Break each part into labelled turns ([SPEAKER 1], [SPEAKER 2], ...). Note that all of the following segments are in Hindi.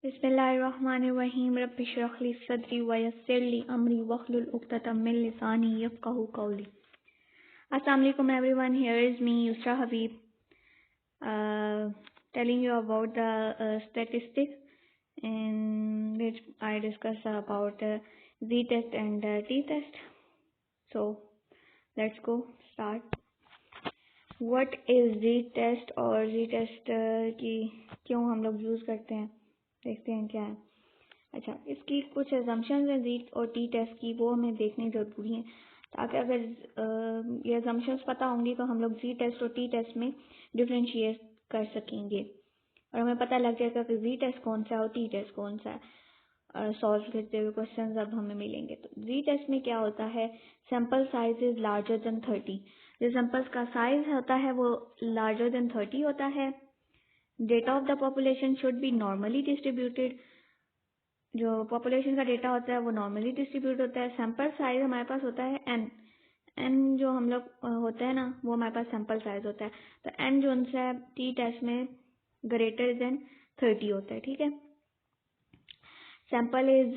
[SPEAKER 1] बिस्मिल्लाहिर्रहमानिर्रहीम रब्बिश्रह ली सदरी वयस्सिर ली अमरी वहलुल उक़्दतम मिन लिसानी यफ़क़हू क़ौली। Assalamu alaikum everyone, here is me Yusra Habib telling you about the statistics in which I discuss about z-test and t-test. So let's go start. What is z-test और z-test की क्यों हम लोग यूज़ करते हैं, देखते हैं क्या है। अच्छा, इसकी कुछ assumptions हैं z और t टेस्ट की, वो हमें देखनी ज़रूरी है ताकि अगर ये assumptions पता होंगी तो हम लोग z टेस्ट और t टेस्ट में डिफ्रेंशिएट कर सकेंगे और हमें पता लग जाएगा कि z टेस्ट कौन सा है और t टेस्ट कौन सा है। सॉल्व करते हुए क्वेश्चन अब हमें मिलेंगे तो z टेस्ट में क्या होता है, sample size is larger than 30। जो सैम्पल्स का साइज होता है वो लार्जर देन 30 होता है। Data of the population should be normally distributed. जो पॉपुलेशन का डेटा होता है वो नॉर्मली डिस्ट्रीब्यूट होता है। सैम्पल साइज हमारे पास होता है एन जो हम लोग होता है ना, वो हमारे पास सैम्पल साइज होता है। तो एन जो उनसे है टी टेस्ट में ग्रेटर देन 30 होता है, ठीक है। Sample is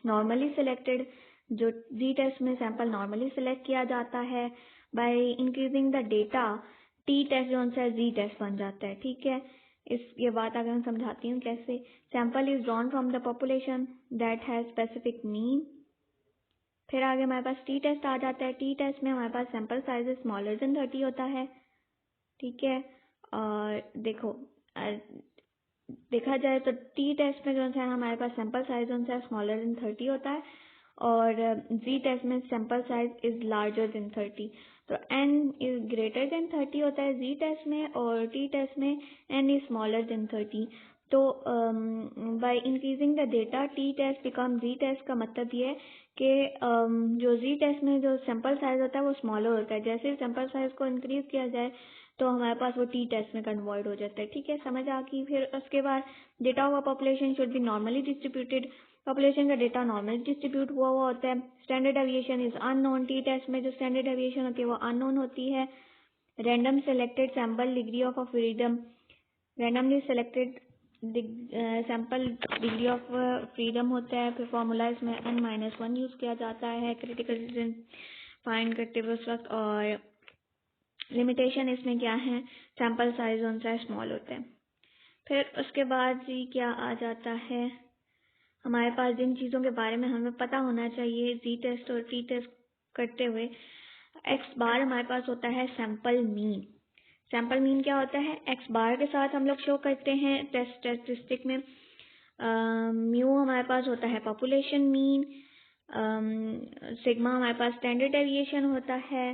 [SPEAKER 1] normally selected. जो जी टेस्ट में सैम्पल नॉर्मली सिलेक्ट किया जाता है। By increasing the data T test जो उनसे जी टेस्ट बन जाता है, ठीक है। ये बात अगर मैं समझाती हूँ कैसे। Sample is drawn from the population that has specific mean. फिर आगे हमारे पास टी टेस्ट आ जाता है। टी टेस्ट में हमारे पास सैम्पल साइज स्मॉलर देन 30 होता है, ठीक है। और देखो देखा जाए तो टी टेस्ट में जो है हमारे पास सैम्पल साइज उनसे स्मॉलर देन 30 होता है और जी टेस्ट में sample size is larger than 30। तो एन इज ग्रेटर देन 30 होता है जी टेस्ट में और टी टेस्ट में एन इज स्मॉलर देन 30। तो by increasing the data T test become G test का मतलब ये है कि जो जी टेस्ट में जो सैम्पल साइज होता है वो स्मॉलर होता है। जैसे सैम्पल साइज को इंक्रीज किया जाए तो हमारे पास वो टी टेस्ट में कन्वर्ट हो जाता है, ठीक है। समझ आ गई। फिर उसके बाद data of population should be normally distributed. Population का डेटा नॉर्मली डिस्ट्रीब्यूट हुआ होता है। Standard deviation is unknown. T test में जो स्टैंडर्ड डेविएशन होती है वो अननोन होती है। Random selected sample degree of freedom. Randomly selected sample degree of freedom होता है। फिर फॉर्मूला इसमें n-1 यूज किया जाता है क्रिटिकल रीजन फाइंड करते हुए उस वक्त। और लिमिटेशन इसमें क्या है, सैम्पल साइज उनसा स्मॉल होता है। फिर उसके बाद जी क्या आ जाता है, हमारे पास जिन चीज़ों के बारे में हमें पता होना चाहिए जी टेस्ट और टी टेस्ट करते हुए। एक्स बार हमारे पास होता है सैम्पल मीन। सैम्पल मीन क्या होता है, एक्स बार के साथ हम लोग शो करते हैं टेस्ट स्टैटिस्टिक में। म्यू हमारे पास होता है पॉपुलेशन मीन। सिग्मा हमारे पास स्टैंडर्ड डेविएशन होता है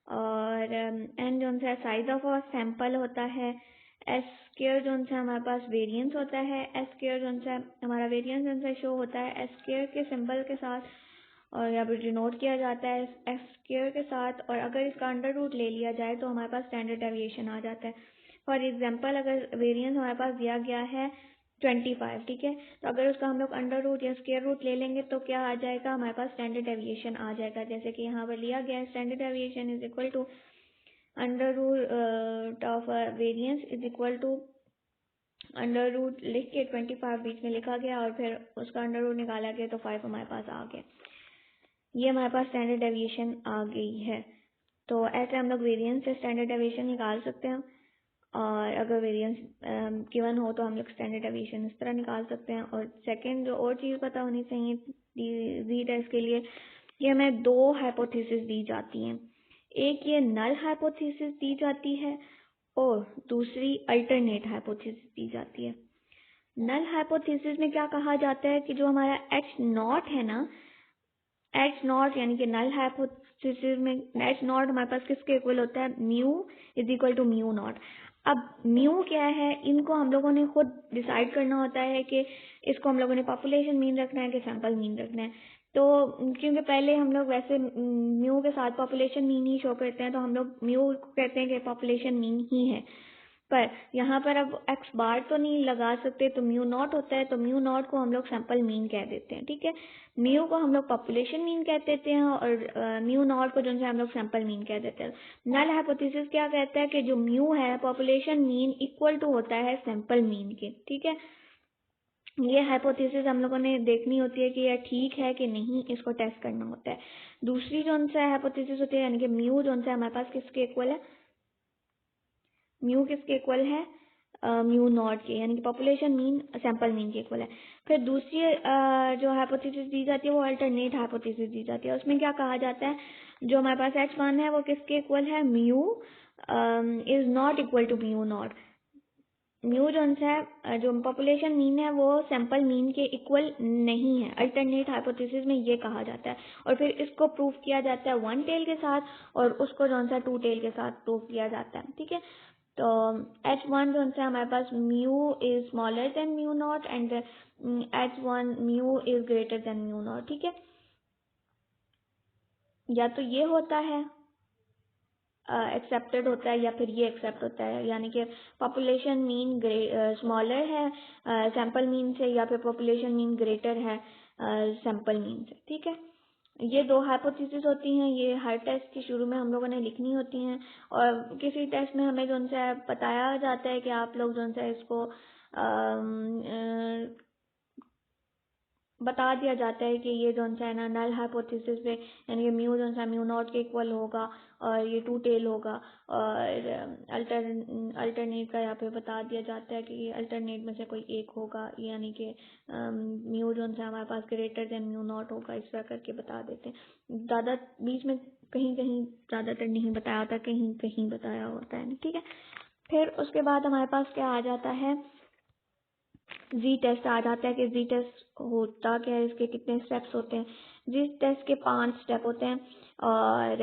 [SPEAKER 1] और एन जो है साइज ऑफ अ सैंपल होता है। एस स्क्वायर जो है हमारे पास वेरिएंस होता है। एस स्क्वायर जो है हमारा वेरिएंस जो शो होता है एस स्क्वायर के सिंबल के साथ और यहाँ पर डिनोट किया जाता है एस स्क्वायर के साथ। और अगर इसका अंडर रूट ले लिया जाए तो हमारे पास स्टैंडर्ड डेविएशन आ जाता है। फॉर एग्जांपल अगर वेरिएंस हमारे पास दिया गया है 25, ठीक है, तो अगर उसका हम लोग अंडर रूट या स्क्वायर रूट ले लेंगे तो क्या आ जाएगा, हमारे पास स्टैंडर्ड डेविएशन आ जाएगा। जैसे कि यहाँ पर लिया गया है standard deviation is equal to under root of variance is equal to under root लिख के 25 बीच में लिखा गया और फिर उसका अंडर रूट निकाला गया तो 5 हमारे पास आ गया। ये हमारे पास स्टैंडर्ड डेविएशन आ गई है। तो ऐसे हम लोग वेरिएंस से स्टैंडर्ड डेविएशन निकाल सकते हैं और अगर वेरिएंस गिवन हो तो हम लोग स्टैंडर्ड डेविएशन इस तरह निकाल सकते हैं। और सेकंड जो और चीज़ पता होनी चाहिए जी टेस्ट के लिए, ये हमें 2 हाइपोथेसिस दी जाती हैं। एक ये नल हाइपोथेसिस दी जाती है और दूसरी अल्टरनेट हाइपोथेसिस दी जाती है। नल हाइपोथेसिस में क्या कहा जाता है कि जो हमारा एच नॉट है ना, एच नॉट यानी कि नल हाइपोथेसिस में एच नॉट हमारे पास किसके इक्वल होता है, mu is equal to mu not. अब म्यू क्या है, इनको हम लोगों ने खुद डिसाइड करना होता है कि इसको हम लोगों ने पॉपुलेशन मीन रखना है कि सैंपल मीन रखना है। तो क्योंकि पहले हम लोग वैसे म्यू के साथ पॉपुलेशन मीन ही शो करते हैं तो हम लोग म्यू को कहते हैं कि पॉपुलेशन मीन ही है। पर यहाँ पर अब एक्स बार तो नहीं लगा सकते तो म्यू नॉट होता है, तो म्यू नॉट को हम लोग सैंपल मीन कह देते हैं, ठीक है। म्यू को हम लोग पॉपुलेशन मीन कह देते हैं और म्यू नॉट को जो है हम लोग सैंपल मीन कह देते हैं। नल हाइपोथेसिस क्या कहता है कि जो म्यू है पॉपुलेशन मीन इक्वल टू होता है सैंपल मीन के, ठीक है। ये हाइपोथेसिस हम लोगों ने देखनी होती है कि यह ठीक है कि नहीं, इसको टेस्ट करना होता है। दूसरी जो सा हाइपोथेसिस होती है यानी कि म्यू जो सा हमारे पास किसके इक्वल है, म्यू किसके इक्वल है, म्यू नॉट के, यानी कि पॉपुलेशन मीन सैंपल मीन के इक्वल है। फिर दूसरी जो हाइपोथेसिस दी जाती है वो अल्टरनेट हाइपोथेसिस दी जाती है। उसमें क्या कहा जाता है, जो हमारे पास H1 है वो किसके इक्वल है, mu is not equal to mu not. Mu जो है, जो पॉपुलेशन मीन है वो सैंपल मीन के इक्वल नहीं है, अल्टरनेट हाइपोथेसिस में ये कहा जाता है। और फिर इसको प्रूव किया जाता है वन टेल के साथ और उसको जो सा टू टेल के साथ प्रूव किया जाता है, ठीक है। तो H1 जो है हमारे पास mu is smaller than mu not and H1 mu is greater than mu not, ठीक है। या तो ये होता है एक्सेप्टेड होता है या फिर ये एक्सेप्ट होता है, यानी कि पॉपुलेशन मीन स्मॉलर है सैंपल मीन से या फिर पॉपुलेशन मीन ग्रेटर है सैंपल मीन से, ठीक है। ये दो हाइपोथेसिस होती हैं, ये हर टेस्ट के शुरू में हम लोगों ने लिखनी होती हैं। और किसी टेस्ट में हमें जो है बताया जाता है कि आप लोग जो है इसको बता दिया जाता है कि ये जो है ना नल हाइपोथेसिस पे, यानी कि म्यू जो है म्यू नॉट के इक्वल होगा और ये टू टेल होगा। और अल्टरनेट का यहाँ पे बता दिया जाता है कि अल्टरनेट में से कोई एक होगा, यानी कि म्यू जो है हमारे पास ग्रेटर देन म्यू नॉट होगा, इस तरह करके बता देते हैं। ज़्यादा बीच में कहीं कहीं ज़्यादातर नहीं बताया होता, कहीं कहीं बताया होता है, ठीक है। फिर उसके बाद हमारे पास क्या आ जाता है, जी टेस्ट आ जाता है कि जी टेस्ट होता क्या है, इसके कितने स्टेप्स होते हैं। जी टेस्ट के 5 स्टेप होते हैं और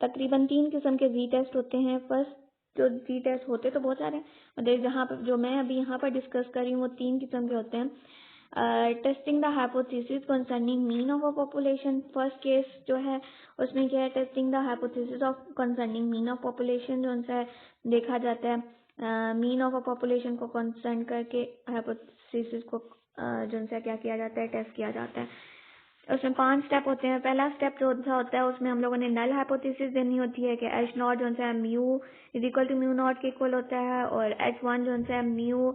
[SPEAKER 1] तकरीबन 3 किस्म के जी टेस्ट होते हैं। फर्स्ट जो जी टेस्ट होते तो बहुत सारे हैं, मतलब जहाँ पर जो मैं अभी यहाँ पर डिस्कस कर रही हूँ वो 3 किस्म के होते हैं। Testing the hypothesis concerning mean of a population, first case जो है उसमें क्या है, testing the hypothesis of concerning mean of population जो है देखा जाता है। मीन ऑफ अ पॉपुलेशन को कंसर्न करके हाइपोथेसिस को जो सा क्या किया जाता है, टेस्ट किया जाता है। उसमें 5 स्टेप होते हैं। पहला स्टेप जो सा होता है उसमें हम लोगों ने नल हाइपोथेसिस देनी होती है कि H नॉट जो है mu is equal to mu not के इक्वल होता है और H1 जो है mu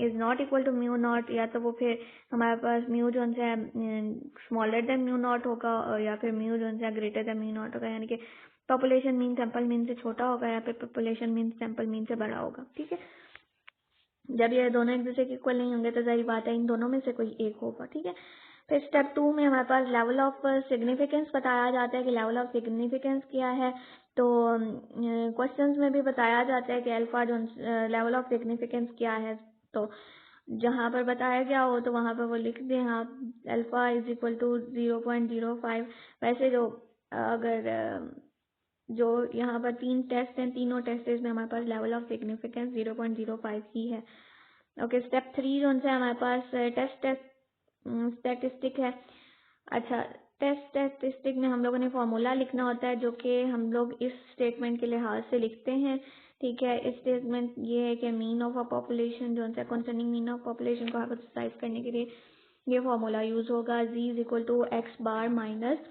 [SPEAKER 1] is not equal to mu not, या तो वो फिर हमारे पास म्यू जो है स्मॉलर देन म्यू नॉट होगा और या फिर म्यू जो है ग्रेटर देन म्यू नॉट होगा, यानी कि पॉपुलेशन मीन सैंपल मीन से छोटा होगा या फिर पॉपुलेशन मीन सैंपल मीन से बड़ा होगा, ठीक है। जब ये दोनों एक दूसरे के इक्वल नहीं होंगे तो सही बात है इन दोनों में से कोई एक होगा, ठीक है। फिर स्टेप 2 में हमारे पास लेवल ऑफ सिग्निफिकेंस बताया जाता है कि लेवल ऑफ सिग्निफिकेंस क्या है। तो क्वेश्चंस में भी बताया जाता है कि अल्फा जो लेवल ऑफ सिग्निफिकेंस क्या है, तो जहाँ पर बताया गया हो तो वहाँ पर वो लिख दें आप अल्फा इज इक्वल टू 0.05। वैसे जो अगर जो यहाँ पर 3 टेस्ट हैं, तीनों टेस्ट में हमारे पास लेवल ऑफ सिग्निफिकेंस 0.05 ही है। ओके, स्टेप 3 जो है हमारे पास टेस्ट स्टैटिस्टिक है। अच्छा, टेस्ट स्टैटिस्टिक में हम लोगों ने फॉर्मूला लिखना होता है जो कि हम लोग इस स्टेटमेंट के लिहाज से लिखते हैं, ठीक है। इस स्टेटमेंट ये है कि मीन ऑफ अ पॉपुलेशन जो है कंसर्निंग मीन ऑफ पॉपुलेशन को हाइपोथेसाइज करने के लिए ये फॉर्मूला यूज होगा, Z is equal to X bar minus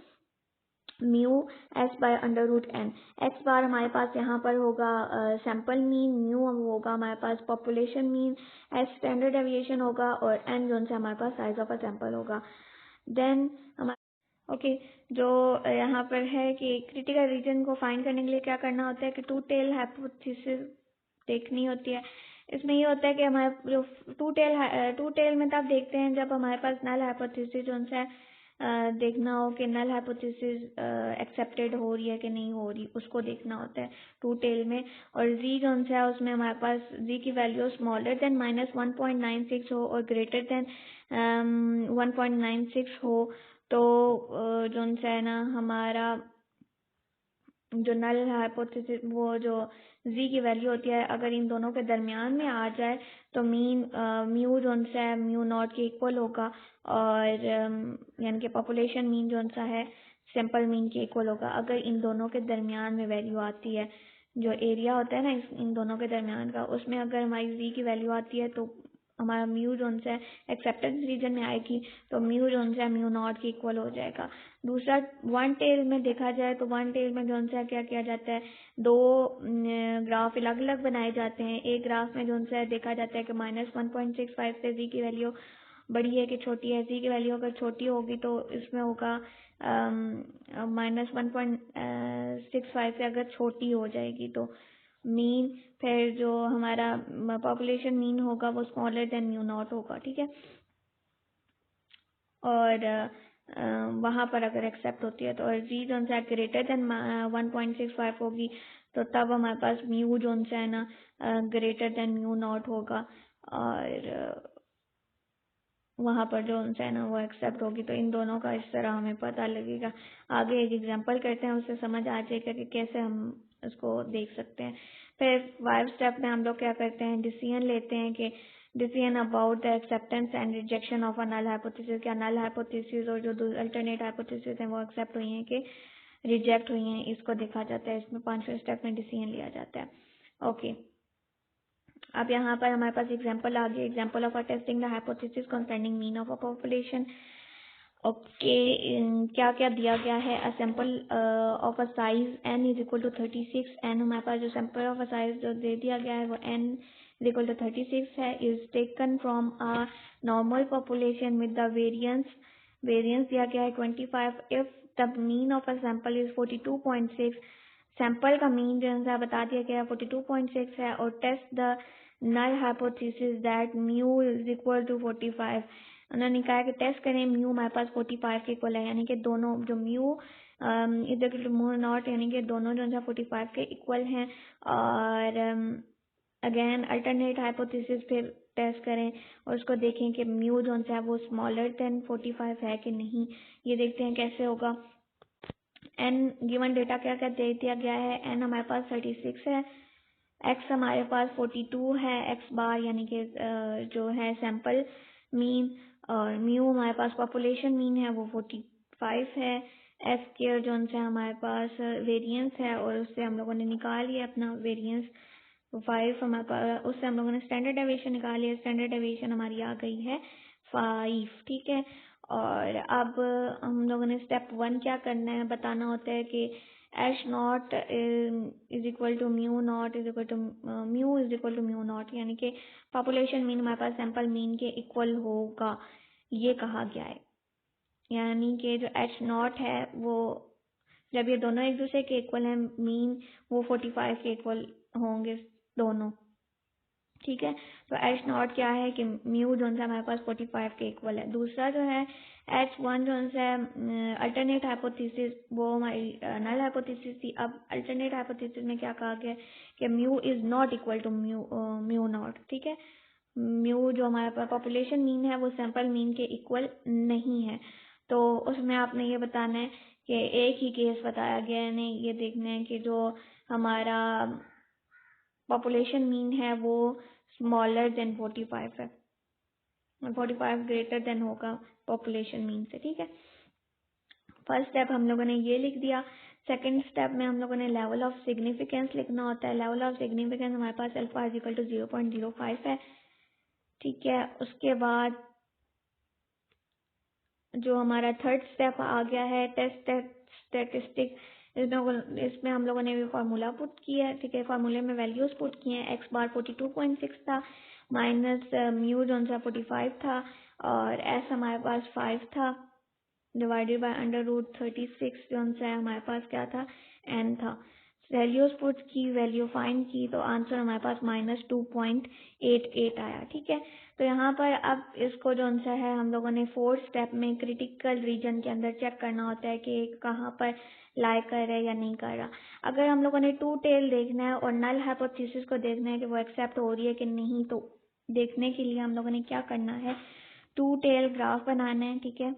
[SPEAKER 1] mu S by under root N. X bar हमारे पास यहाँ पर होगा सैंपल मीन, म्यू होगा हमारे पास population mean, S standard deviation होगा और एन जो है हमारे पास साइज ऑफ अ सैंपल होगा। देन हमारे ओके, जो यहाँ पर है कि क्रिटिकल रीजन को फाइंड करने के लिए क्या करना होता है कि टू टेल हाइपोथेसिस देखनी होती है। इसमें ये होता है कि हमारे जो टू टेल में तब देखते हैं जब हमारे पास नल हाइपोथेसिस जो है देखना हो कि नल हाइपोथेसिस एक्सेप्टेड हो रही है कि नहीं हो रही, उसको देखना होता है टू टेल में। और जी जो है उसमें हमारे पास जी की वैल्यू स्मॉलर देन -1.96 हो और ग्रेटर देन 1.96 हो, तो जो है ना हमारा जो नल हाइपोथेसिस वो जो जी की वैल्यू होती है अगर इन दोनों के दरमियान में आ जाए तो मीन म्यू जो है म्यू नॉट के इक्वल होगा और यानी कि पॉपुलेशन मीन जो सा है सैंपल मीन के इक्वल होगा। अगर इन दोनों के दरमियान में वैल्यू आती है, जो एरिया होता है ना इन दोनों के दरमियान का, उसमें अगर हमारी जी की वैल्यू आती है तो हमारा म्यू जो है एक्सेप्टेंस रीजन में आएगी तो म्यू जो है म्यू नॉट के इक्वल हो जाएगा। दूसरा वन टेल में देखा जाए तो वन टेल में जो है क्या किया जाता है, दो ग्राफ अलग अलग बनाए जाते हैं। एक ग्राफ में जो है देखा जाता है कि -1.65 से जी की वैल्यू बड़ी है कि छोटी है। जी की वैल्यू अगर छोटी होगी तो इसमें होगा -1.65 से अगर छोटी हो जाएगी तो मीन, फिर जो हमारा पॉपुलेशन मीन होगा वो स्मॉलर देन म्यू नॉट होगा, ठीक है। और वहाँ पर अगर एक्सेप्ट होती है तो और जी जो है ग्रेटर देन 1.65 होगी तो तब हमारे पास म्यू जो है ना ग्रेटर देन म्यू नॉट होगा और वहाँ पर जो है ना वो एक्सेप्ट होगी। तो इन दोनों का इस तरह हमें पता लगेगा। आगे एक एग्जांपल करते हैं, उससे समझ आ जाएगा कि कैसे हम इसको देख सकते हैं। फिर 5 स्टेप में हम लोग क्या करते हैं, डिसीजन लेते हैं कि decision about the acceptance and rejection of a null hypothesis. क्या नल हाइपोथेसिस और जो अल्टरनेट हाइपोथेसिस हैं वो एक्सेप्ट हुई हैं कि रिजेक्ट हुई हैं, इसको देखा जाता है। इसमें 5वें स्टेप में डिसीजन लिया जाता है। ओके, अब यहाँ पर हमारे पास एग्जाम्पल आ गया, example of testing the hypothesis concerning mean of a population. Okay, क्या क्या दिया गया है, a sample of a size n is equal to 36। N हमारे पास जो सैंपल ऑफ अ साइज जो दे दिया गया है वो n इज इक्वल टू 36 है, is taken from a normal population with the variance दिया गया है 25 if the mean of a sample is 42.6। Sample का मीन जो है बता दिया गया है 42.6 है और test the null hypothesis that mu is equal to 45। उन्होंने कहा कि टेस्ट करें म्यू हमारे पास 45 के इक्वल है, यानी कि दोनों जो mu is equal to mu not यानी कि दोनों जो है 45 के इक्वल हैं। और अगेन अल्टरनेट हाइपोथेसिस फिर टेस्ट करें और उसको देखें कि म्यू जो है वो स्मॉलर देन 45 है कि नहीं। ये देखते हैं कैसे होगा। एन गिवन डेटा क्या क्या दे दिया गया है, एन हमारे पास 36 है, एक्स हमारे पास 42 है, एक्स बार यानी कि जो है सैंपल मीन, और म्यू हमारे पास पॉपुलेशन मीन है वो 45 है, एस केयर जो है हमारे पास वेरिएंस है और उससे हम लोगों ने निकाल लिया अपना वेरिएंस 5 हमारे पास, उससे हम लोगों ने स्टैंडर्ड डेविएशन निकाल लिया। स्टैंडर्ड डेविएशन हमारी आ गई है 5, ठीक है। और अब हम लोगों ने स्टेप 1 क्या करना है, बताना होता है कि H not is equal to mu not is equal to mu is equal to mu not, यानी कि पॉपुलेशन मीन हमारे पास सैंपल मीन के इक्वल होगा, ये कहा गया है। यानी कि जो एच नॉट है वो जब ये दोनों एक दूसरे के इक्वल हैं, मीन वो 45 के इक्वल होंगे दोनों, ठीक है। तो एच नॉट क्या है कि म्यू जो है हमारे पास 45 के इक्वल है। दूसरा जो है H1 जो है अल्टरनेट हाइपोथेसिस, वो हमारी नल हाइपोथेसिस थी। अब अल्टरनेट हाइपोथेसिस में क्या कहा गया कि mu is not equal to mu not, ठीक है। म्यू जो हमारे पास पॉपुलेशन मीन है वो सैंपल मीन के इक्वल नहीं है। तो उसमें आपने ये बताना है कि एक ही केस बताया गया है, नहीं ये देखना है कि जो हमारा पॉपुलेशन मीन है वो स्मॉलर देन 45 है, 45 ग्रेटर देन होगा पॉपुलेशन मीन से, ठीक है। फर्स्ट स्टेप हम लोगों ने ये लिख दिया। सेकंड स्टेप में हम लोगों ने लेवल ऑफ सिग्निफिकेंस लिखना होता है। लेवल ऑफ सिग्निफिकेंस हमारे पास अल्फा इज इक्वल टू 0.05 है, ठीक है। उसके बाद जो हमारा थर्ड स्टेप आ गया है टेस्ट स्टैटिस्टिक, इसमें हम लोगों ने भी फार्मूला पुट किया है, ठीक है। फार्मूले में वैल्यूज पुट किए हैं। एक्स बार 42.6 था, माइनस म्यू जो सा 45 था और एस हमारे पास 5 था, डिवाइडेड बाय अंडर रूट 36 जो सा हमारे पास क्या था, एन था। वैल्यूज पुट की, वैल्यू फाइंड की, तो आंसर हमारे पास -2.88 आया, ठीक है। तो यहाँ पर अब इसको जो सा है हम लोगों ने 4th स्टेप में क्रिटिकल रीजन के अंदर चेक करना होता है कि कहाँ पर लाई कर रहा है या नहीं कर रहा। अगर हम लोगों ने टू टेल देखना है और नल हाइपोथेसिस को देखना है कि वो एक्सेप्ट हो रही है कि नहीं, तो देखने के लिए हम लोगों ने क्या करना है, टू टेल ग्राफ बनाना है, ठीक है।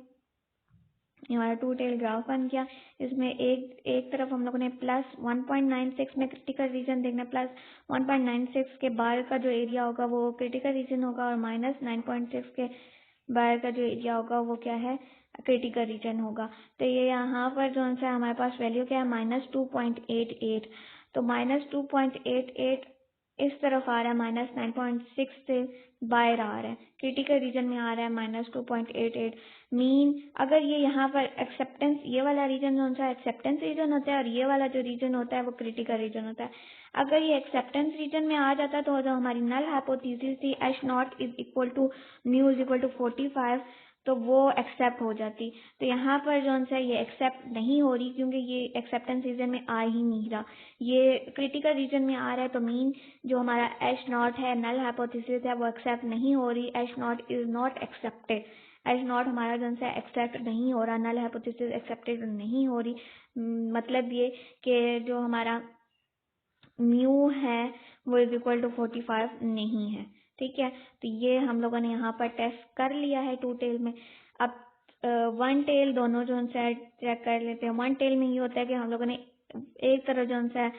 [SPEAKER 1] हमारा टू टेल ग्राफ बन गया। इसमें एक तरफ हम लोगों ने प्लस 1.96 में क्रिटिकल रीजन देखना है, प्लस 1.96 के बाहर का जो एरिया होगा वो क्रिटिकल रीजन होगा और माइनस 9.6 के बाहर का जो एरिया होगा वो क्या है, क्रिटिकल रीजन होगा। तो ये यहाँ पर जो है हमारे पास वैल्यू क्या है, -2.88। तो -2.88 इस तरफ आ रहा है -9.6 से बाहर आ रहा है, क्रिटिकल रीजन में आ रहा है -2.88। मीन अगर ये यहाँ पर एक्सेप्टेंस, ये वाला रीजन जो सा एक्सेप्टेंस रीजन होता है और ये वाला जो रीजन होता है वो क्रिटिकल रीजन होता है। अगर ये एक्सेप्टेंस रीजन में आ जाता तो जो हमारी नल हाइपोथेसिस थी H0 is equal to mu is equal to 45, तो वो एक्सेप्ट हो जाती। तो यहाँ पर जो सा ये एक्सेप्ट नहीं हो रही क्योंकि ये एक्सेप्टेंस रीजन में आ ही नहीं रहा, ये क्रिटिकल रीजन में आ रहा है। तो मीन जो हमारा H0 है, नल हाइपोथेसिस है, वो एक्सेप्ट नहीं हो रही। H0 is not accepted, H0 हमारा जो सा एक्सेप्ट नहीं हो रहा, नल हाइपोथेसिस एक्सेप्टेड नहीं हो रही। मतलब ये कि जो हमारा म्यू है वो इज इक्वल टू 45 नहीं है। ठीक है, तो ये हम लोगों ने यहाँ पर टेस्ट कर लिया है 2 टेल में। अब 1 टेल दोनों जो है चेक कर लेते हैं। 1 टेल में ये होता है कि हम लोगों ने एक तरह जो है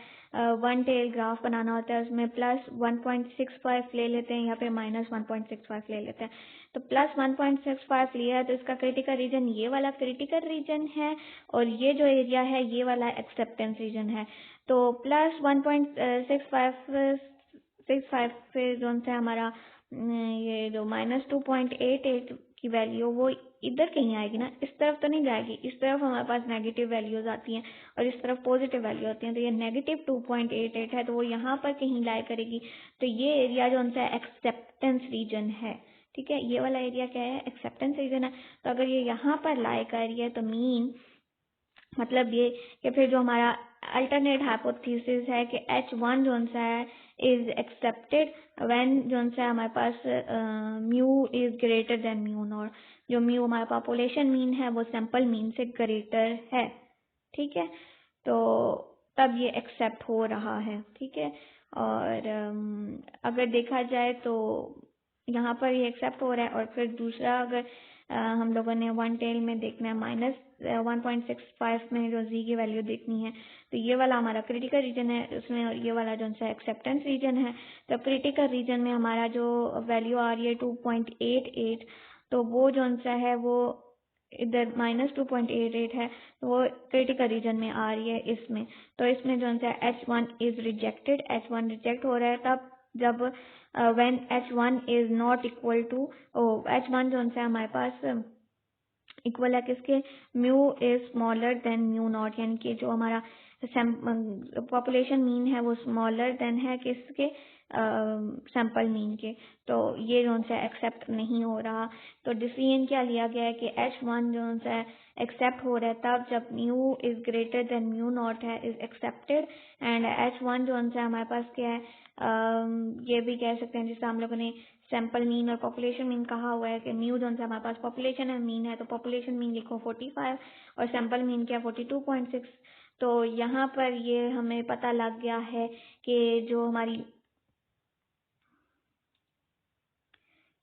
[SPEAKER 1] 1 टेल ग्राफ बनाना होता है, उसमें +1.65 ले लेते हैं या फिर -1.65 ले लेते हैं। तो +1.65 लिया है तो इसका क्रिटिकल रीजन ये वाला क्रिटिकल रीजन है और ये जो एरिया है ये वाला एक्सेप्टेंस रीजन है। तो +1.65 से जो है हमारा ये जो -2.88 की वैल्यू वो इधर कहीं आएगी ना, इस तरफ तो नहीं जाएगी। इस तरफ हमारे पास नेगेटिव वैल्यूज आती हैं और इस तरफ पॉजिटिव वैल्यू होती हैं। तो ये -2.88 है तो वो यहाँ पर कहीं लाई करेगी। तो ये एरिया जो है एक्सेप्टेंस रीजन है। ठीक है, ये वाला एरिया क्या है, एक्सेप्टेंस रीजन है। तो अगर ये यहाँ पर लाई कर रही है तो मीन मतलब ये कि फिर जो हमारा अल्टरनेट हाइपोथेसिस है कि H1 जो सा है इज एक्सेप्टेड व्हेन जो सा हमारे पास mu is greater than mu not. जो म्यू हमारा पॉपुलेशन मीन है वो सैंपल मीन से ग्रेटर है। ठीक है, तो तब ये एक्सेप्ट हो रहा है। ठीक है, और अगर देखा जाए तो यहाँ पर ये एक्सेप्ट हो रहा है। और फिर दूसरा अगर हम लोगों ने 1 टेल में देखना है -1.65 में जो z की वैल्यू देखनी है, तो ये वाला हमारा क्रिटिकल रीजन है उसमें और ये वाला जो है एक्सेप्टेंस रीजन है। तो क्रिटिकल रीजन में हमारा जो वैल्यू आ रही है 2.88, तो वो जो है वो इधर -2.88 है, तो वो क्रिटिकल रीजन में आ रही है इसमें। तो इसमें जो है H1 is rejected, H1 reject हो रहा है तब जब when H1 is not equal to H1 जो है हमारे पास इक्वल है किसके, mu is smaller than mu not, यानी कि जो हमारा पॉपुलेशन मीन है वो स्मॉलर देन है किसके, सैंपल मीन के। तो ये जो है एक्सेप्ट नहीं हो रहा। तो डिसीजन क्या लिया गया है कि H1 जो है एक्सेप्ट हो रहा है तब जब mu is greater than mu not है, इज एक्सेप्टेड। एंड H1 जो है हमारे पास क्या है, ये भी कह सकते हैं जिससे हम लोगों ने सैंपल मीन और पॉपुलेशन मीन कहा हुआ है कि म्यू जो है हमारे पास पॉपुलेशन है मीन है, तो पॉपुलेशन मीन लिखो 45 और सैंपल मीन क्या 42.6। तो यहाँ पर ये हमें पता लग गया है कि जो हमारी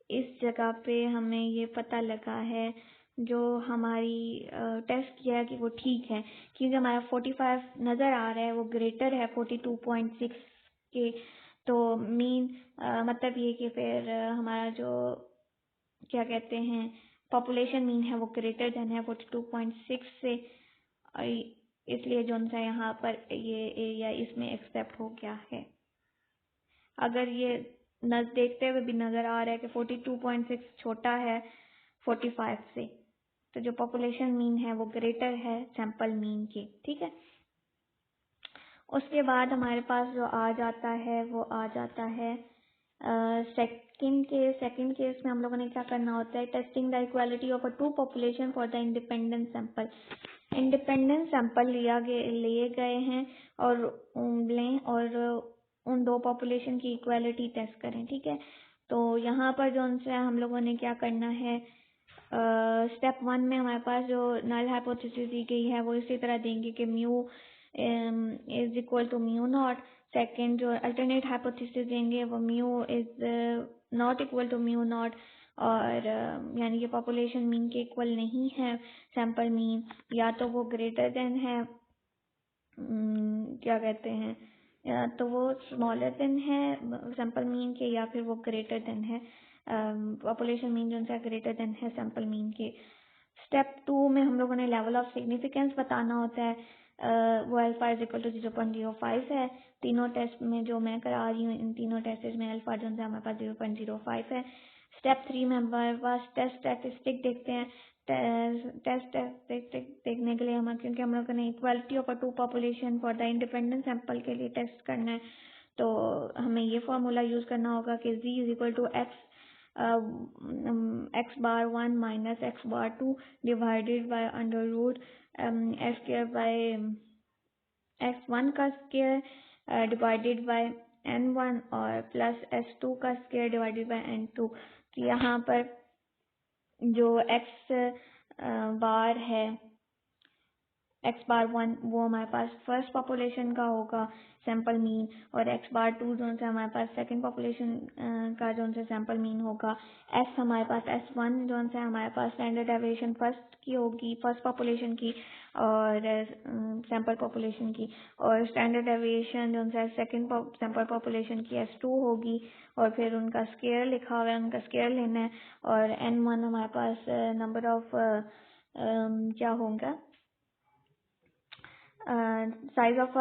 [SPEAKER 1] इस जगह पे हमें ये पता लगा है जो हमारी टेस्ट किया है कि वो ठीक है, क्योंकि हमारा 45 नज़र आ रहा है वो ग्रेटर है 42.6 के। तो मीन मतलब ये कि फिर हमारा जो क्या कहते हैं पॉपुलेशन मीन है वो ग्रेटर देन है 42.6 से, इसलिए जो सा यहाँ पर ये एरिया इसमें एक्सेप्ट हो गया है। अगर ये देखते हुए भी नज़र आ रहा है कि 42.6 छोटा है 45 से, तो जो पॉपुलेशन मीन है वो ग्रेटर है सैंपल मीन के। ठीक है, उसके बाद हमारे पास जो आ जाता है वो आ जाता है सेकंड केस में हम लोगों ने क्या करना होता है, testing the equality of a two population for the independent sample. Independent sample लिए गए हैं और लें और उन दो पॉपुलेशन की इक्वालिटी टेस्ट करें। ठीक है, तो यहाँ पर जो उनसे हम लोगों ने क्या करना है, स्टेप 1 में हमारे पास जो नल हाइपोथेसिस दी गई है वो इसी तरह देंगे कि mu is equal to mu not. Second जो अल्टरनेट हाइपोथेसिस देंगे वो mu is not equal to mu not, और यानी कि पॉपुलेशन मीन के इक्वल नहीं है सैंपल मीन, या तो वो ग्रेटर देन है क्या कहते हैं, या तो वो स्मॉलर देन है सैंपल मीन के, या फिर वो ग्रेटर देन है पॉपुलेशन मीन जो है ग्रेटर देन है सैंपल मीन के। स्टेप 2 में हम लोगों ने लेवल ऑफ सिग्निफिकेंस बताना होता है, वो अल्फा इज इक्वल टू 0.05 है। तीनों टेस्ट में जो मैं करा रही हूँ, इन तीनों टेस्ट में अल्फा जो है हमारे पास 0.05 है। स्टेप 3 में हमारे पास टेस्ट स्टैटिस्टिक देखते हैं। टेस्ट स्टैटिस्टिक देखने के लिए क्योंकि हम लोग ने equality of two population for the independent sample के लिए टेस्ट करना है, तो हमें ये फार्मूला यूज़ करना होगा कि z is equal to x bar 1 minus x bar 2 divided by under root x square by x1 का स्क्वायर डिवाइडेड बाय n1 और प्लस x2 का स्क्वायर डिवाइडेड बाय n2। तो यहाँ पर जो x बार है x बार 1 वो हमारे पास फर्स्ट पॉपुलेशन का होगा सैंपल मीन, और x बार 2 जो है हमारे पास सेकंड पॉपुलेशन का जो है सैंपल मीन होगा। s हमारे पास s1 जो है हमारे पास स्टैंडर्ड डेविएशन फर्स्ट की होगी, फर्स्ट पॉपुलेशन की और सैंपल पॉपुलेशन की, और स्टैंडर्ड डेविएशन जो है सेकंड सैंपल पॉपुलेशन की s2 होगी, और फिर उनका स्क्वायर लिखा हुआ है, उनका स्क्वायर लेना है। और n1 हमारे पास नंबर ऑफ क्या होगा, साइज ऑफ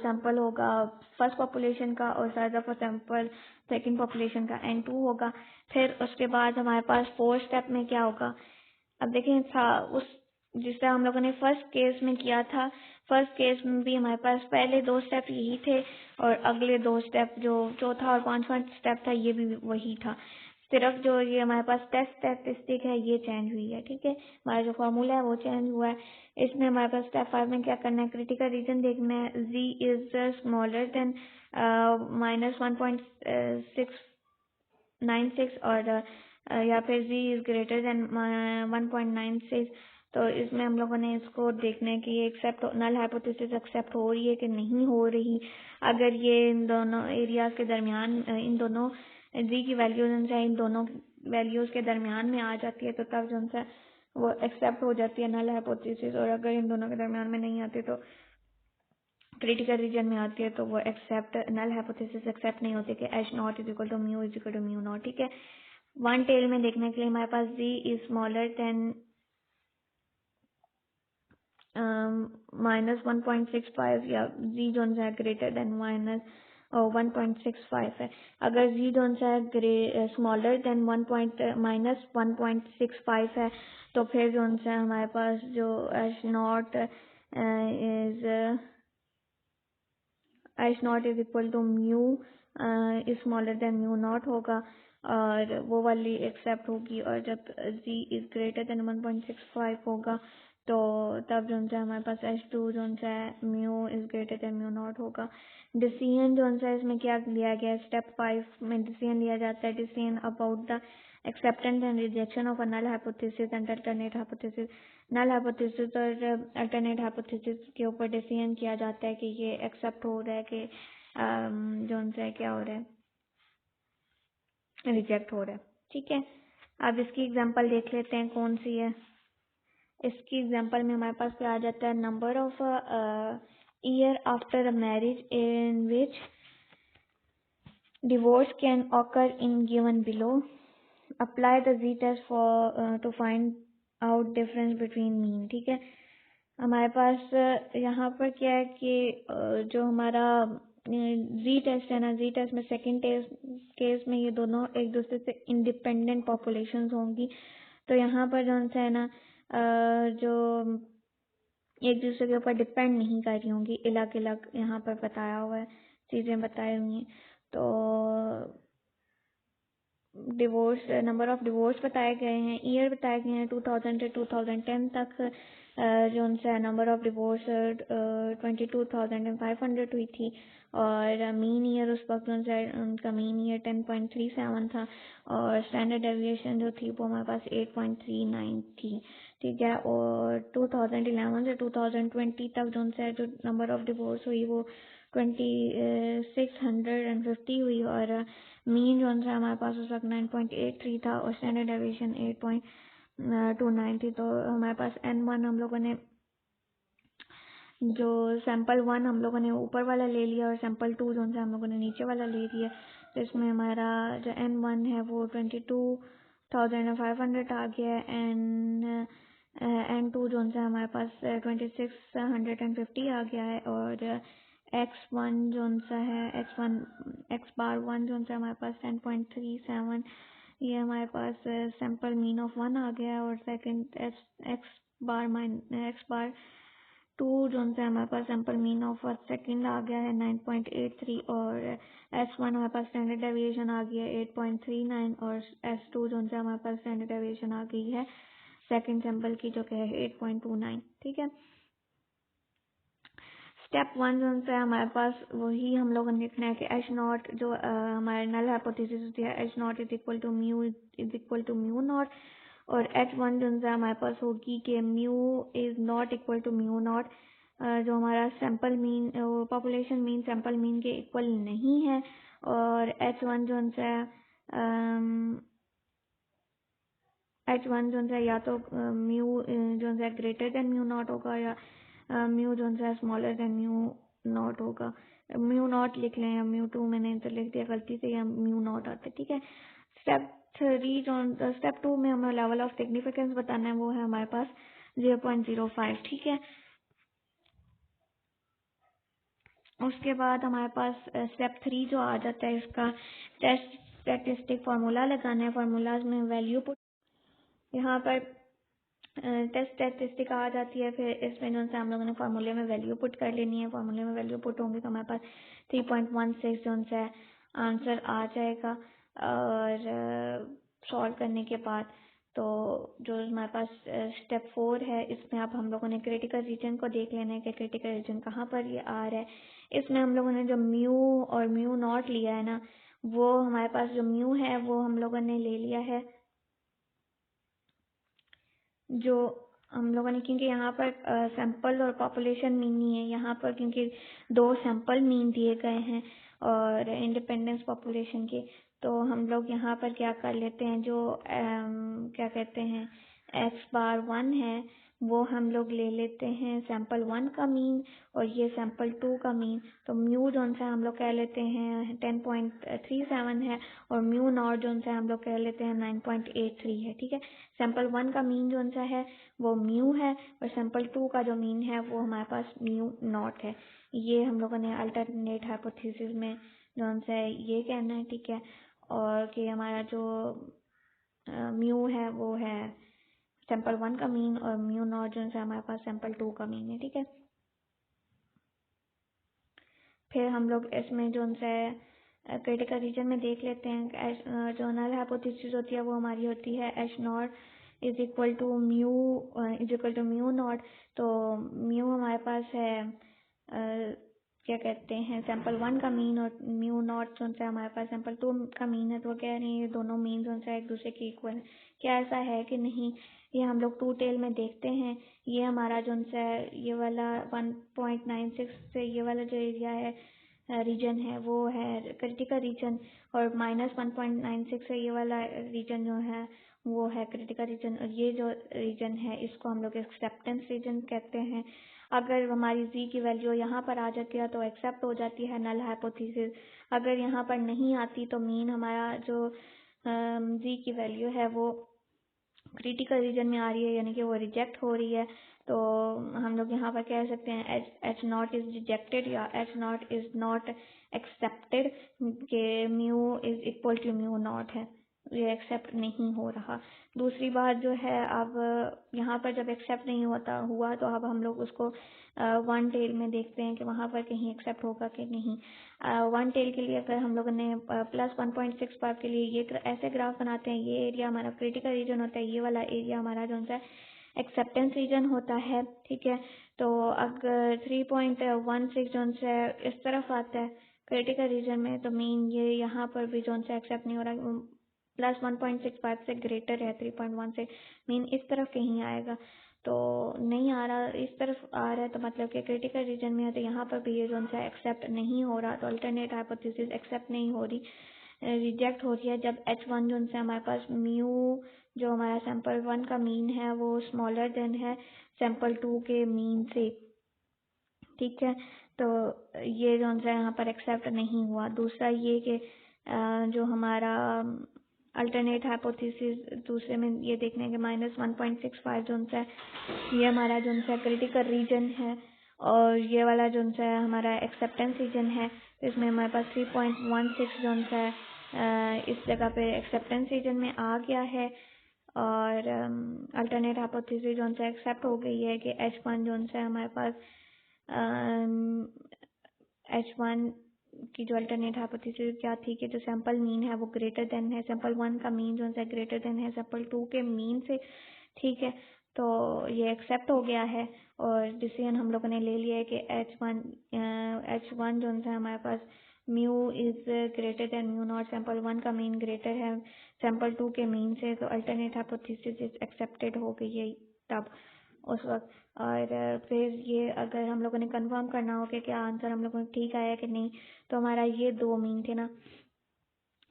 [SPEAKER 1] सैंपल होगा फर्स्ट पॉपुलेशन का, और size of sample second population का n2 होगा। फिर उसके बाद हमारे पास फोर्थ स्टेप में क्या होगा, अब देखें था उस जिस तरह हम लोगों ने फर्स्ट केस में किया था, फर्स्ट केस में भी हमारे पास पहले 2 स्टेप यही थे, और अगले 2 स्टेप जो चौथा और पांचवा स्टेप था ये भी वही था, सिर्फ जो ये हमारे पास टेस्ट स्टैटिस्टिक है ये चेंज हुई है। ठीक है, हमारा जो फार्मूला है वो चेंज हुआ है। इसमें हमारे पास स्टेप 5 में क्या करना है, क्रिटिकल रीजन देखना है, z इज स्मॉलर देन -1.696 और या फिर z इज ग्रेटर देन 1.96। तो इसमें हम लोगों ने इसको देखना है कि ये एक्सेप्ट नल हाइपोथेसिस एक्सेप्ट हो रही है कि नहीं हो रही। अगर ये इन दोनों एरियाज के दरमियान इन दोनों z की वैल्यूज इन दोनों वैल्यूज के दरमियान में आ जाती है तो तब जो है वो एक्सेप्ट हो जाती है नल हाइपोथेसिस, और अगर इन दोनों के दरमियान में नहीं आती तो क्रिटिकल रीजन में आती है तो वो एक्सेप्ट नल हाइपोथेसिस एक्सेप्ट नहीं होती कि h not is equal to mu is equal to mu not. ठीक है, वन टेल में देखने के लिए हमारे पास z इज स्मॉलर देन -1.65 या z जो है ग्रेटर देन -1.65 है। अगर z जो है स्मॉलर देन -1.65 है तो फिर जो है हमारे पास जो h not is equal to mu is smaller than mu not होगा, और वो वाली एक्सेप्ट होगी। और जब z इज ग्रेटर देन 1.65 होगा तो तब जो है हमारे पास h2 जो है mu is greater than mu not होगा। डिसीजन जो है इसमें क्या लिया गया है, स्टेप 5 में डिसीजन लिया जाता है, decision about the acceptance and rejection of a null hypothesis and alternate hypothesis. Null hypothesis और अल्टरनेट हाइपोथेसिस के ऊपर डिसीजन किया जाता है कि ये एक्सेप्ट हो रहा है कि जो है क्या हो रहा है, रिजेक्ट हो रहा है। ठीक है, अब इसकी एग्जांपल देख लेते हैं कौन सी है। इसकी एग्जांपल में हमारे पास क्या आ जाता है, number of year after a marriage in which divorce can occur in given below, apply the z test for to find out difference between mean. ठीक है, हमारे पास यहाँ पर क्या है कि जो हमारा z टेस्ट है ना, z टेस्ट में सेकंड केस में ये दोनों एक दूसरे से इंडिपेंडेंट पॉपुलेशंस होंगी। तो यहाँ पर जो है ना जो एक दूसरे के ऊपर डिपेंड नहीं कर रही होंगी, अलग अलग यहाँ पर बताया हुआ है, चीज़ें बताई हुई हैं। तो डिवोर्स नंबर ऑफ डिवोर्स बताए गए हैं, ईयर बताए गए हैं 2000 से 2010 तक जो उनसे नंबर ऑफ डिवोर्स 22,500 हुई थी, और मीन ईयर उस वक्त उनका मीन ईयर 10.37 था, और स्टैंडर्ड डेविएशन जो थी वो हमारे पास 8.39 थी। ठीक है, और 2011 से 2020 तक जो उनसे जो नंबर ऑफ डिवोर्स हुई वो 2650 हुई, और मीन जो है हमारे पास उस वक्त 9.83 था, और स्टैंडर्ड डेविएशन 8.29 थी। तो हमारे पास n1 हम लोगों ने जो सैंपल 1 हम लोगों ने ऊपर वाला ले लिया, और सैंपल 2 जो है हम लोगों ने नीचे वाला ले लिया। तो इसमें हमारा जो n1 है वो 22,500 आ गया है, n2 जो है हमारे पास 2650 आ गया है, और x1 जो सा है x बार 1 जो सा हमारे पास 10.37, ये हमारे पास सैम्पल मीन ऑफ 1 आ गया। और सेकंड x बार 2 जो सा हमारे पास सैम्पल मीन ऑफ सेकंड आ गया है 9.83। और s1 हमारे पास स्टैंडर्ड डेविएशन आ गई है 8.39। और s2 जो सा हमारे पास स्टैंडर्ड डेविएशन आ गई है सेकंड सैंपल की जो कि है 8.29। ठीक है, स्टेप 1 जो सा है हमारे पास वही हम लोगों ने लिखना है कि एच नॉट जो हमारे नल हाइपोथेसिस होती है H not is equal to mu not. और h1 जो सा हमारे पास होगी कि mu is not equal to mu not, जो हमारा sample mean population mean sample mean के इक्वल नहीं है। और h1 जो सा h1 जो सा या तो म्यू जो सा ग्रेटर देन म्यू नॉट होगा या म्यू जो सा स्मॉलर देन म्यू नॉट होगा। म्यू नॉट लिख लें या म्यू टू मैंने तो लिख दिया गलती से, या म्यू नॉट आता है। ठीक है, स्टेप 2 में हमें लेवल ऑफ सिग्निफिकेंस बताना है, वो है हमारे पास 0.05। ठीक है, उसके बाद हमारे पास स्टेप 3 जो आ जाता है, इसका टेस्ट स्टैटिस्टिक फार्मूला लगाना है। फार्मूलाज में वैल्यू पुट, यहाँ पर टेस्ट स्टैटिस्टिक आ जाती है। फिर इसमें जो है हम लोगों ने फार्मूले में वैल्यू पुट कर लेनी है। फार्मूले में वैल्यू पुट होंगी तो हमारे पास 3.16 जो है आंसर आ जाएगा। और सॉल्व करने के बाद तो जो हमारे पास स्टेप 4 है, इसमें अब हम लोगों ने क्रिटिकल रीजन को देख लेना है कि क्रिटिकल रीजन कहाँ पर ये आ रहा है। इसमें हम लोगों ने जो म्यू और म्यू नॉट लिया है ना, वो हमारे पास जो म्यू है वो हम लोगों ने ले लिया है, जो हम लोगों ने, क्योंकि यहाँ पर सैंपल और पॉपुलेशन मीन नहीं है, यहाँ पर क्योंकि 2 सैंपल मीन दिए गए हैं और इंडिपेंडेंस पॉपुलेशन के, तो हम लोग यहाँ पर क्या कर लेते हैं, जो क्या कहते हैं x बार 1 है वो हम लोग ले लेते हैं सैंपल 1 का मीन और ये सैंपल 2 का मीन। तो म्यू जो सा हम लोग कह लेते हैं 10.37 है और म्यू नॉट जो सा हम लोग कह लेते हैं 9.83 है। ठीक है, सैंपल 1 का मीन जो सा है वो म्यू है और सैंपल 2 का जो मीन है वो हमारे पास म्यू नॉट है। ये हम लोगों ने अल्टरनेट हाइपोथेसिस में जो सा ये कहना है। ठीक है, और कि हमारा जो म्यू है वो है सैंपल 1 का मीन और म्यू नॉट जो है हमारे पास सैंपल 2 का मीन है। ठीक है, फिर हम लोग इसमें जो है क्रिटिकल रीजन में देख लेते हैं। जो नल हाइपोथेसिस होती है वो हमारी होती है H not is equal to mu not. तो म्यू हमारे पास है क्या कहते हैं सैंपल 1 का मीन और म्यू नॉट जो है हमारे पास सैंपल 2 का मीन है। तो कह रहे हैं ये दोनों मीन जो है एक दूसरे के इक्वल है। क्या ऐसा है कि नहीं, ये हम लोग 2 टेल में देखते हैं। ये हमारा जो है ये वाला 1.96 से ये वाला जो एरिया है रीजन है वो है क्रिटिकल रीजन, और -1.96 से ये वाला रीजन जो है वो है क्रिटिकल रीजन। और ये जो रीजन है इसको हम लोग एक्सेप्टेंस रीजन कहते हैं। अगर हमारी z की वैल्यू यहाँ पर आ जाती है तो एक्सेप्ट हो जाती है नल हाइपोथेसिस। अगर यहाँ पर नहीं आती तो मीन हमारा जो z की वैल्यू है वो क्रिटिकल रीजन में आ रही है, यानी कि वो रिजेक्ट हो रही है। तो हम लोग यहाँ पर कह सकते हैं एच नॉट इज रिजेक्टेड या H not is not accepted, के mu is equal to mu not है, ये एक्सेप्ट नहीं हो रहा। दूसरी बात जो है, अब यहाँ पर जब एक्सेप्ट नहीं हुआ तो अब हम लोग उसको 1 टेल में देखते हैं कि वहाँ पर कहीं एक्सेप्ट होगा कि नहीं। 1 टेल के लिए अगर हम लोगों ने +1.65 के लिए ये ऐसे ग्राफ बनाते हैं, ये एरिया हमारा क्रिटिकल रीजन होता है, ये वाला एरिया हमारा जो है एक्सेप्टेंस रीजन होता है। ठीक है, तो अगर 3.16 जो है इस तरफ आता है क्रिटिकल रीजन में, तो मीन ये यहाँ पर भी जो है एक्सेप्ट नहीं हो रहा, +1.65 से ग्रेटर है 3.1 से, मीन इस तरफ कहीं आएगा। तो नहीं आ रहा, इस तरफ आ रहा है तो मतलब कि क्रिटिकल रीजन में है, तो यहाँ पर भी ये जो है एक्सेप्ट नहीं हो रहा, तो अल्टरनेट हाइपोथेसिस एक्सेप्ट नहीं हो रही, रिजेक्ट हो रही है। जब h1 जो है हमारे पास म्यू जो हमारा सैंपल 1 का मीन है वो स्मॉलर देन है सैंपल 2 के मीन से। ठीक है, तो ये जो है यहाँ पर एक्सेप्ट नहीं हुआ। दूसरा ये कि जो हमारा अल्टरनेट हाइपोथेसिस दूसरे में ये देखने के -1.65 जो है ये हमारा जो है क्रिटिकल रीजन है और ये वाला जो है हमारा एक्सेप्टेंस रीजन है, इसमें हमारे पास 3.16 जो है इस जगह पे एक्सेप्टेंस रीजन में आ गया है। और अल्टरनेट हाइपोथेसिस जो है एक्सेप्ट हो गई है कि H1 जो है हमारे पास H1 की जो अल्टरनेट हाइपोथेसिस क्या थी कि जो सैंपल मीन है वो ग्रेटर देन है सैंपल 1 का मीन जो है ग्रेटर देन है सैंपल 2 के मीन से, ठीक है। तो ये एक्सेप्ट हो गया है और डिसीजन हम लोगों ने ले लिया है कि H1 जो है हमारे पास mu is greater than mu not, sample 1 का मीन ग्रेटर है सैंपल 2 के मीन से, तो अल्टरनेट हाइपोथेसिस एक्सेप्टेड हो गई है तब उस वक्त। और फिर ये अगर हम लोगों ने कंफर्म करना हो कि क्या आंसर हम लोगों ने ठीक आया कि नहीं, तो हमारा ये दो मीन थे ना,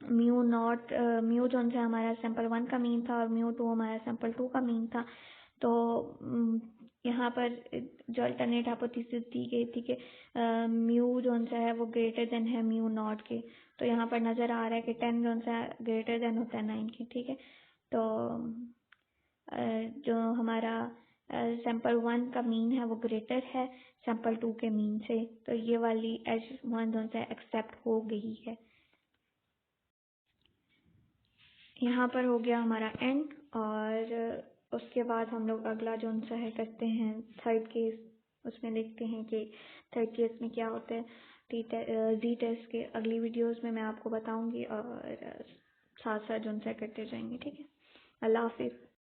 [SPEAKER 1] म्यू नॉट म्यू जो है हमारा सैंपल 1 का मीन था और म्यू 2 हमारा सैंपल 2 का मीन था। तो यहाँ पर जो अल्टरनेट हाइपोथेसिस दी गई थी कि म्यू जो है वो ग्रेटर देन है म्यू नॉट के, तो यहाँ पर नज़र आ रहा है कि 10 जो है ग्रेटर देन होता है 9 के, ठीक है। तो जो हमारा सैंपल 1 का मीन है वो ग्रेटर है सैंपल 2 के मीन से, तो ये वाली H1 जो है एक्सेप्ट हो गई है। यहाँ पर हो गया हमारा एंड। और उसके बाद हम लोग अगला जो है करते हैं थर्ड केस, उसमें देखते हैं कि थर्ड केस में क्या होता है। जी टेस्ट के अगली वीडियोस में मैं आपको बताऊंगी और साथ साथ जो करते जाएंगे, ठीक है। अल्लाह हाफिज़।